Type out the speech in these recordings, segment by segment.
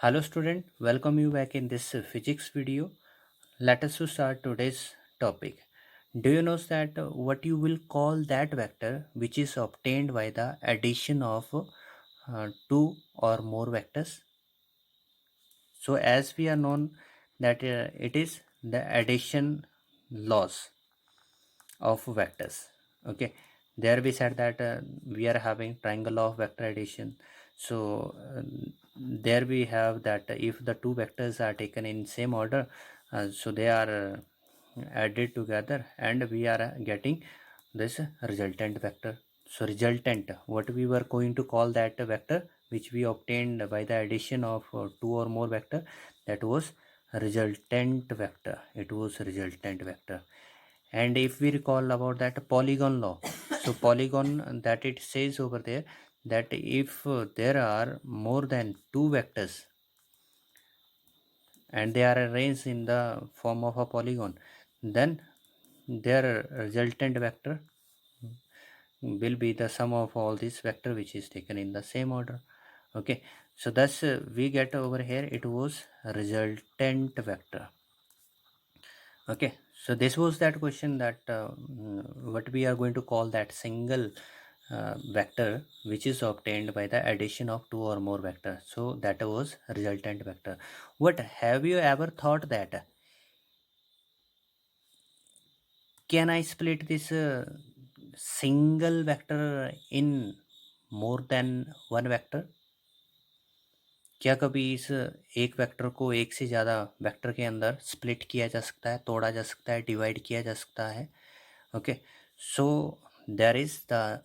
Hello student, welcome you back in this physics video. Let us to start today's topic. Do you know that what you will call that vector which is obtained by the addition of two or more vectors? So as we are known that it is the addition laws of vectors. Okay, there we said that we are having triangle of vector addition. So there we have that if the two vectors are taken in same order, so they are added together and we are getting this resultant vector. So resultant, what we were going to call that vector which we obtained by the addition of two or more vector, that was resultant vector. It was resultant vector. And if we recall about that polygon law, so polygon, that it says over there that if there are more than two vectors and they are arranged in the form of a polygon, then their resultant vector will be the sum of all these vector which is taken in the same order. Okay, so thus we get over here it was resultant vector. Okay, so this was that question that what we are going to call that single vector which is obtained by the addition of two or more vectors. So that was resultant vector. What have you ever thought that can I split this single vector in more than one vector? क्या कभी इस एक vector को एक से ज़्यादा vector के अंदर स्प्लिट किया जा सकता है, तोड़ा जा सकता है, डिवाइड किया जा सकता है? Okay, so there is the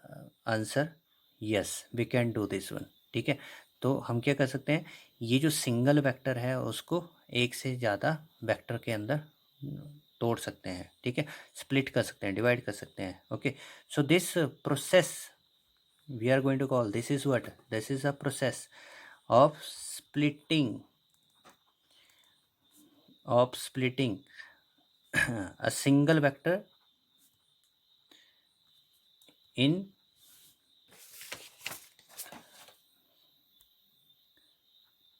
answer yes, we can do this one. ठीक है, तो हम क्या कर सकते हैं, ये जो सिंगल वेक्टर है उसको एक से ज़्यादा वेक्टर के अंदर तोड़ सकते हैं. ठीक है, स्प्लिट कर सकते हैं, डिवाइड कर सकते हैं. Okay, so this process we are going to call, this is what, this is a process of splitting a single vector in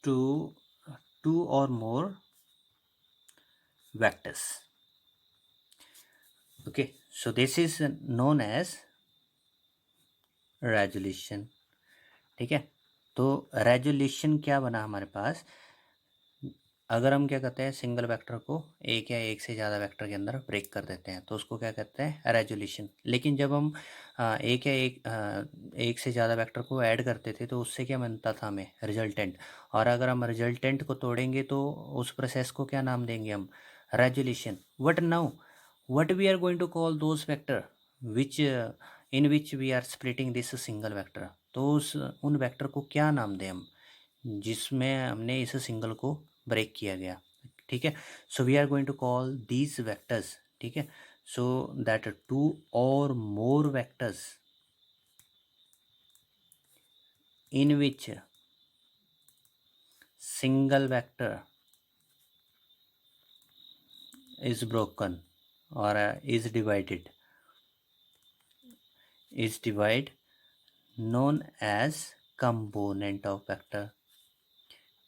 two or more vectors. Okay, so this is known as resolution. ठीक है, तो resolution क्या बना हमारे पास, अगर हम क्या करते हैं सिंगल वेक्टर को एक या एक से ज़्यादा वेक्टर के अंदर ब्रेक कर देते हैं तो उसको क्या कहते हैं, रेजोल्यूशन. लेकिन जब हम एक से ज़्यादा वेक्टर को ऐड करते थे तो उससे क्या बनता था हमें, रिजल्टेंट. और अगर हम रिजल्टेंट को तोड़ेंगे तो उस प्रोसेस को क्या नाम देंगे हम, resolution. What now what we are going to call those vector which in which we are splitting this single vector, तो उन वेक्टर को क्या नाम दें हम जिसमें हमने इस सिंगल को ब्रेक किया गया. ठीक है, so we are going to call these vectors. ठीक है, सो दैट टू और more vectors in which single vector is broken or is divided known as component of vector.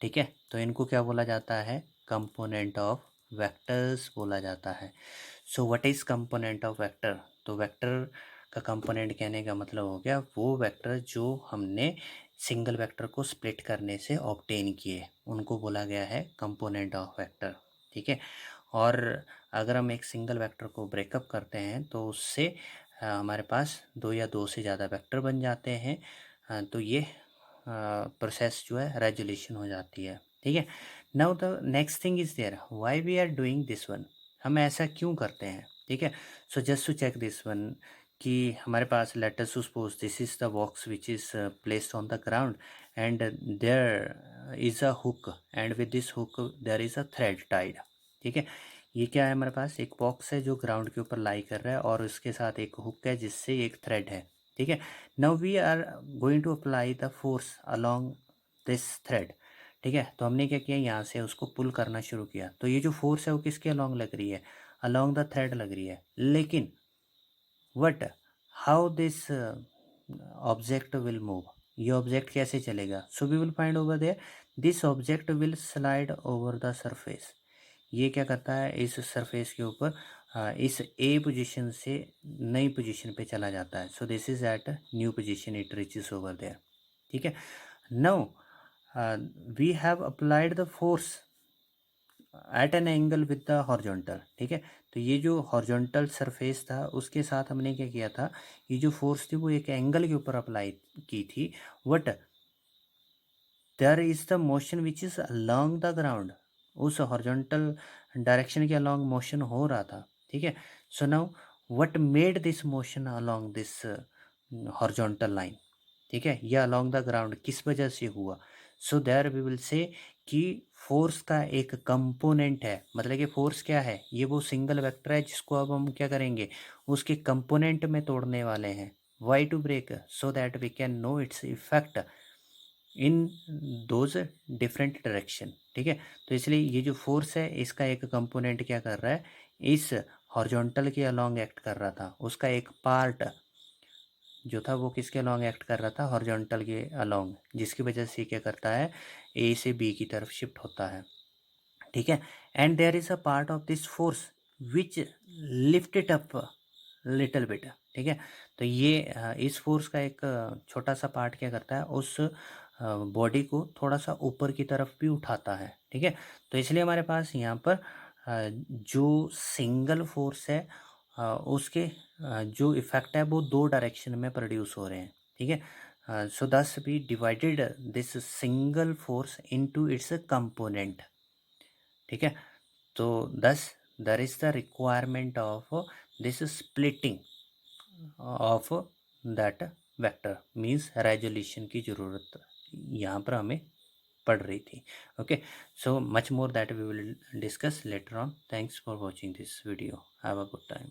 ठीक है, तो इनको क्या बोला जाता है, कंपोनेंट ऑफ वेक्टर्स बोला जाता है. So what is component of vector, तो वेक्टर का कंपोनेंट कहने का मतलब हो गया वो वेक्टर जो हमने सिंगल वेक्टर को स्प्लिट करने से ऑब्टेन किए, उनको बोला गया है कंपोनेंट ऑफ वेक्टर. ठीक है, और अगर हम एक सिंगल वेक्टर को ब्रेकअप करते हैं तो उससे हमारे पास दो या दो से ज़्यादा वेक्टर बन जाते हैं. तो ये प्रोसेस जो है रेजोल्यूशन हो जाती है. ठीक है, now the next thing is there, why we are doing this one, हम ऐसा क्यों करते हैं. ठीक है, so just to check this one कि हमारे पास let us suppose this is the box which is placed on the ground and there is a hook and with this hook there is a thread tied. ठीक है, ये क्या है, हमारे पास एक बॉक्स है जो ग्राउंड के ऊपर लाई कर रहा है और उसके साथ एक हुक है जिससे एक थ्रेड है. ठीक है, now we are going to apply the force along this thread. ठीक है, तो हमने क्या किया, यहाँ से उसको पुल करना शुरू किया तो ये जो फोर्स है वो किसके अलोंग लग रही है, अलोंग द थ्रेड लग रही है. लेकिन what how this object will move, ये ऑब्जेक्ट कैसे चलेगा, so we will find over there this object will slide over the surface. ये क्या करता है, इस सरफेस के ऊपर इस ए पोजीशन से नई पोजीशन पे चला जाता है। So this is at new position, it reaches over there. ठीक है, now we have applied the force at an angle with the horizontal. ठीक है, तो ये जो हॉरिजॉन्टल सरफेस था उसके साथ हमने क्या किया था, ये जो फोर्स थी वो एक एंगल के ऊपर अप्लाई की थी। What there is the motion which is along the ground, उस हॉरिजॉन्टल डायरेक्शन के अलॉन्ग मोशन हो रहा था। ठीक है, so now what made this motion along this horizontal line. ठीक है, ये अलॉन्ग द ग्राउंड किस वजह से हुआ। So there we will say कि फोर्स का एक कंपोनेंट है, मतलब कि फोर्स क्या है, ये वो सिंगल वेक्टर है जिसको अब हम क्या करेंगे, उसके कंपोनेंट में तोड़ने वाले हैं। Why to break, so that we can know its effect in those different direction. ठीक है, तो इसलिए ये जो फोर्स है इसका एक कंपोनेंट क्या कर रहा है, इस हॉरिजॉन्टल के अलॉन्ग एक्ट कर रहा था, उसका एक पार्ट जो था वो किसके अलॉन्ग एक्ट कर रहा था, हॉरिजॉन्टल के अलॉन्ग, जिसकी वजह से क्या करता है, ए से बी की तरफ शिफ्ट होता है। ठीक है, and there is a part of this force which lift it up little bit. ठीक है, तो ये इस फोर्स का एक छोटा सा पार्ट क्या करता है, उस बॉडी को थोड़ा सा ऊपर की तरफ भी उठाता है। ठीक है, तो इसलिए हमारे पास यहाँ पर जो सिंगल फोर्स है उसके जो इफेक्ट है वो दो डायरेक्शन में प्रोड्यूस हो रहे हैं। ठीक है, so thus we divided this single force into its component. ठीक है, तो thus there is the requirement of this splitting of that vector, means resolution की ज़रूरत यहाँ पर हमें पड़ रही थी। Okay, so much more that we will discuss later on. Thanks for watching this video, have a good time.